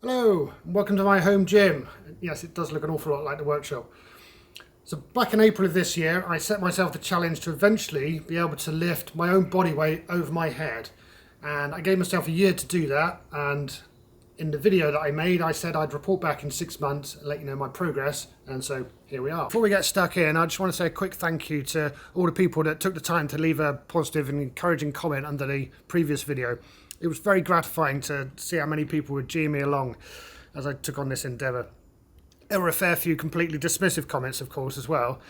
Hello, and welcome to my home gym. Yes, it does look an awful lot like the workshop. So back in April of this year, I set myself the challenge to eventually be able to lift my own body weight over my head. And I gave myself a year to do that. And in the video that I made, I said I'd report back in 6 months and let you know my progress. And so here we are. Before we get stuck in, I just want to say a quick thank you to all the people that took the time to leave a positive and encouraging comment under the previous video. It was very gratifying to see how many people would G me along as I took on this endeavour. There were a fair few completely dismissive comments, of course, as well.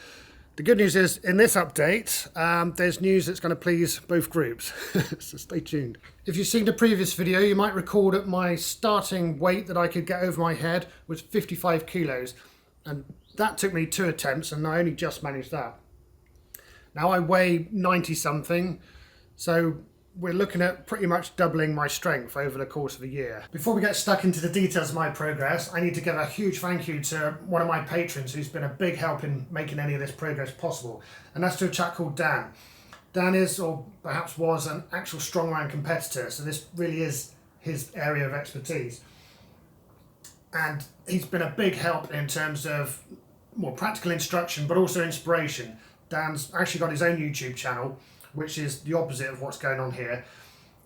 The good news is, in this update, there's news that's going to please both groups, so stay tuned. If you've seen the previous video, you might recall that my starting weight that I could get over my head was 55 kilos, and that took me 2 attempts, and I only just managed that. Now I weigh 90 something, so we're looking at pretty much doubling my strength over the course of a year. Before we get stuck into the details of my progress, I need to give a huge thank you to one of my patrons who's been a big help in making any of this progress possible, and that's to a chap called Dan. Dan is, or perhaps was, an actual strongman competitor, so this really is his area of expertise. And he's been a big help in terms of more practical instruction, but also inspiration. Dan's actually got his own YouTube channel, which is the opposite of what's going on here.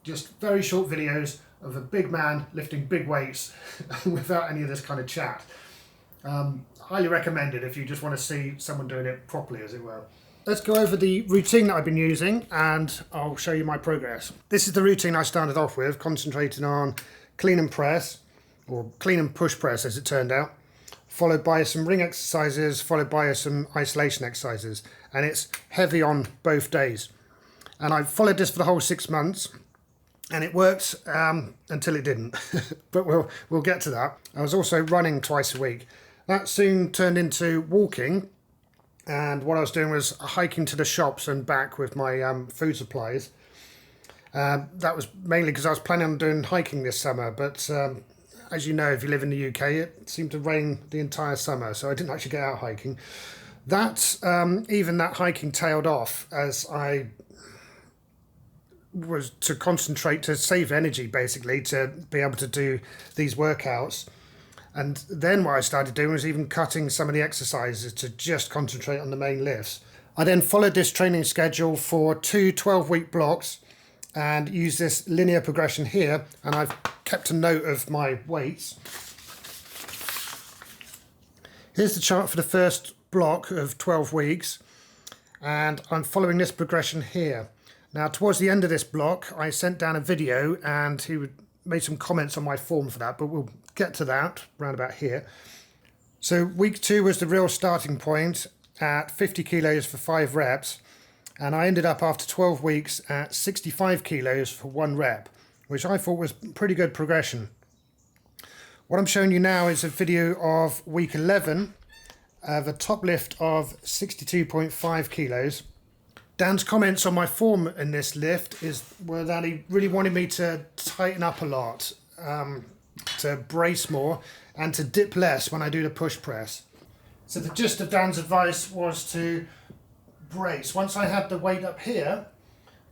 Just very short videos of a big man lifting big weights without any of this kind of chat. Highly recommended if you just want to see someone doing it properly, as it were. Let's go over the routine that I've been using and I'll show you my progress. This is the routine I started off with, concentrating on clean and press, or clean and push press as it turned out, followed by some ring exercises, followed by some isolation exercises. And it's heavy on both days. And I followed this for the whole 6 months, and it worked until it didn't. But we'll get to that. I was also running twice a week. That soon turned into walking, and what I was doing was hiking to the shops and back with my food supplies. That was mainly because I was planning on doing hiking this summer, but as you know, if you live in the UK, it seemed to rain the entire summer, so I didn't actually get out hiking. Even that hiking tailed off as I was to concentrate to save energy, basically, to be able to do these workouts. And then what I started doing was even cutting some of the exercises to just concentrate on the main lifts. I then followed this training schedule for 2 12-week blocks and used this linear progression here, and I've kept a note of my weights. Here's the chart for the first block of 12 weeks, and I'm following this progression here. Now, towards the end of this block, I sent down a video and he made some comments on my form for that, but we'll get to that round about here. So week 2 was the real starting point at 50 kilos for 5 reps. And I ended up after 12 weeks at 65 kilos for 1 rep, which I thought was pretty good progression. What I'm showing you now is a video of week 11 of a top lift of 62.5 kilos. Dan's comments on my form in this lift were that he really wanted me to tighten up a lot, to brace more and to dip less when I do the push press. So the gist of Dan's advice was to brace. Once I had the weight up here,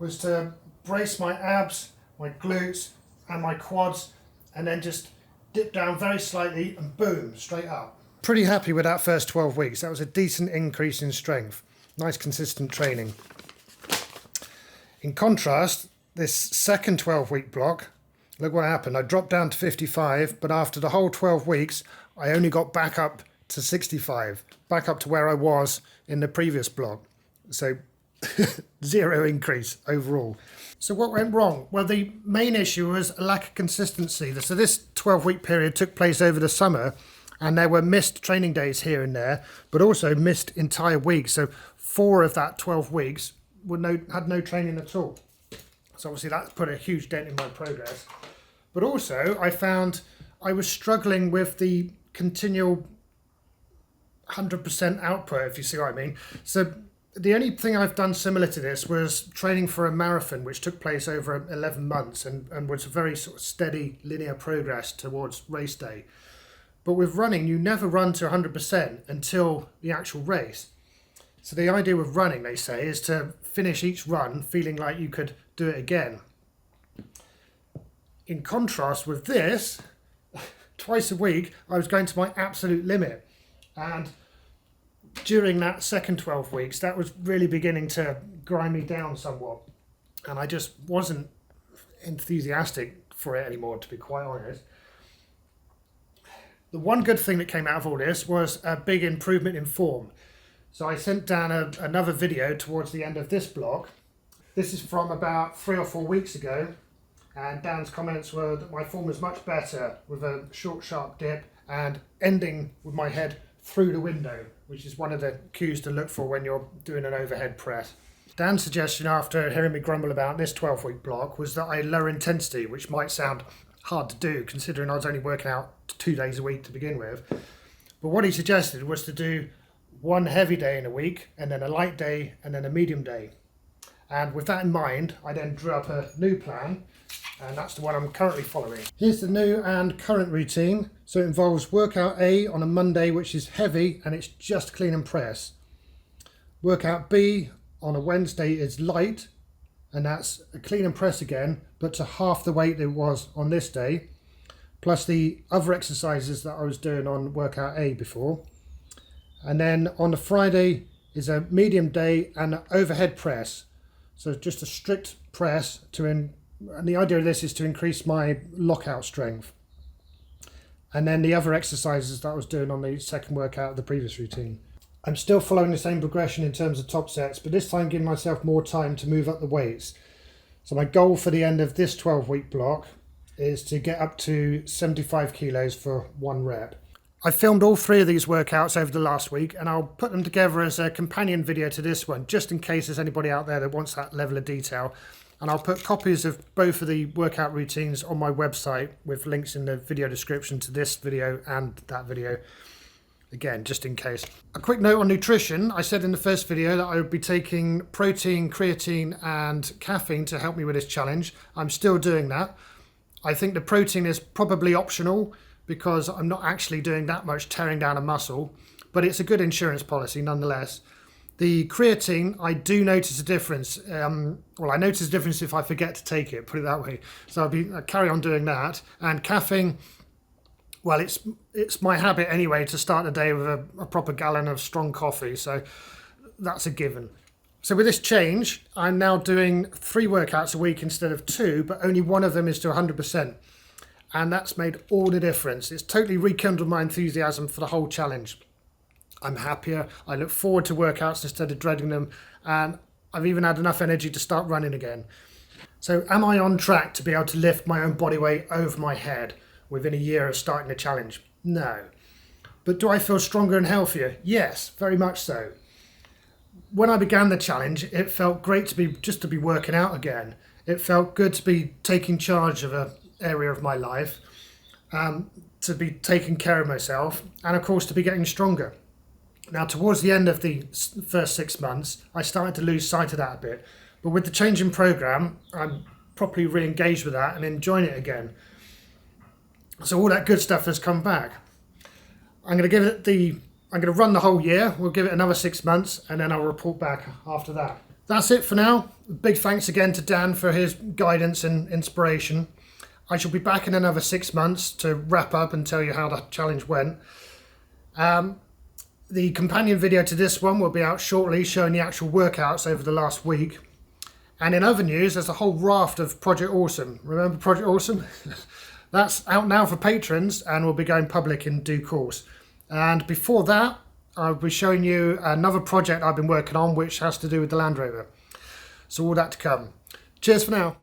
was to brace my abs, my glutes and my quads, and then just dip down very slightly and boom, straight up. Pretty happy with that first 12 weeks. That was a decent increase in strength. Nice consistent training. In contrast, this second 12-week block, look what happened. I dropped down to 55, but after the whole 12 weeks, I only got back up to 65, back up to where I was in the previous block. So 0 increase overall. So what went wrong? Well, the main issue was a lack of consistency. So this 12-week period took place over the summer, and there were missed training days here and there, but also missed entire weeks. So 4 of that 12 weeks had no training at all. So obviously that's put a huge dent in my progress. But also I found I was struggling with the continual 100% output, if you see what I mean. So the only thing I've done similar to this was training for a marathon, which took place over 11 months and was a very sort of steady linear progress towards race day. But with running, you never run to 100% until the actual race. So the idea with running, they say, is to finish each run feeling like you could do it again. In contrast with this, twice a week I was going to my absolute limit. And during that second 12 weeks, that was really beginning to grind me down somewhat. And I just wasn't enthusiastic for it anymore, to be quite honest. The one good thing that came out of all this was a big improvement in form. So I sent Dan another video towards the end of this block. This is from about 3 or 4 weeks ago. And Dan's comments were that my form was much better with a short, sharp dip and ending with my head through the window, which is one of the cues to look for when you're doing an overhead press. Dan's suggestion after hearing me grumble about this 12-week block was that I lower intensity, which might sound hard to do considering I was only working out 2 days a week to begin with. But what he suggested was to do one heavy day in a week and then a light day and then a medium day. And with that in mind, I then drew up a new plan, and that's the one I'm currently following. Here's the new and current routine. So it involves workout A on a Monday, which is heavy and it's just clean and press. Workout B on a Wednesday is light, and that's a clean and press again, but to half the weight it was on this day, plus the other exercises that I was doing on workout A before. And then on the Friday is a medium day and an overhead press. So just a strict press and the idea of this is to increase my lockout strength. And then the other exercises that I was doing on the second workout of the previous routine. I'm still following the same progression in terms of top sets, but this time giving myself more time to move up the weights. So my goal for the end of this 12-week block is to get up to 75 kilos for 1 rep. I filmed all 3 of these workouts over the last week, and I'll put them together as a companion video to this one, just in case there's anybody out there that wants that level of detail. And I'll put copies of both of the workout routines on my website with links in the video description to this video and that video. Again, just in case. A quick note on nutrition. I said in the first video that I would be taking protein, creatine and caffeine to help me with this challenge. I'm still doing that. I think the protein is probably optional because I'm not actually doing that much tearing down a muscle, but it's a good insurance policy nonetheless. The creatine, I do notice a difference. Well, I notice a difference if I forget to take it, put it that way. So I'll carry on doing that. And caffeine, well, it's my habit anyway to start the day with a proper gallon of strong coffee, so that's a given. So with this change, I'm now doing 3 workouts a week instead of 2, but only one of them is to 100%. And that's made all the difference. It's totally rekindled my enthusiasm for the whole challenge. I'm happier, I look forward to workouts instead of dreading them, and I've even had enough energy to start running again. So am I on track to be able to lift my own body weight over my head within a year of starting the challenge? No. But do I feel stronger and healthier? Yes, very much so. When I began the challenge, it felt great to be working out again. It felt good to be taking charge of an area of my life, to be taking care of myself, and of course to be getting stronger. Now, towards the end of the first 6 months, I started to lose sight of that a bit. But with the change in programme, I'm properly re-engaged with that and enjoying it again. So all that good stuff has come back. I'm going to run the whole year. We'll give it another 6 months and then I'll report back after that. That's it for now. Big thanks again to Dan for his guidance and inspiration. I shall be back in another 6 months to wrap up and tell you how the challenge went. The companion video to this one will be out shortly, showing the actual workouts over the last week. And in other news, there's a whole raft of Project Awesome. Remember Project Awesome? That's out now for patrons and will be going public in due course. And before that, I'll be showing you another project I've been working on, which has to do with the Land Rover. So all that to come. Cheers for now.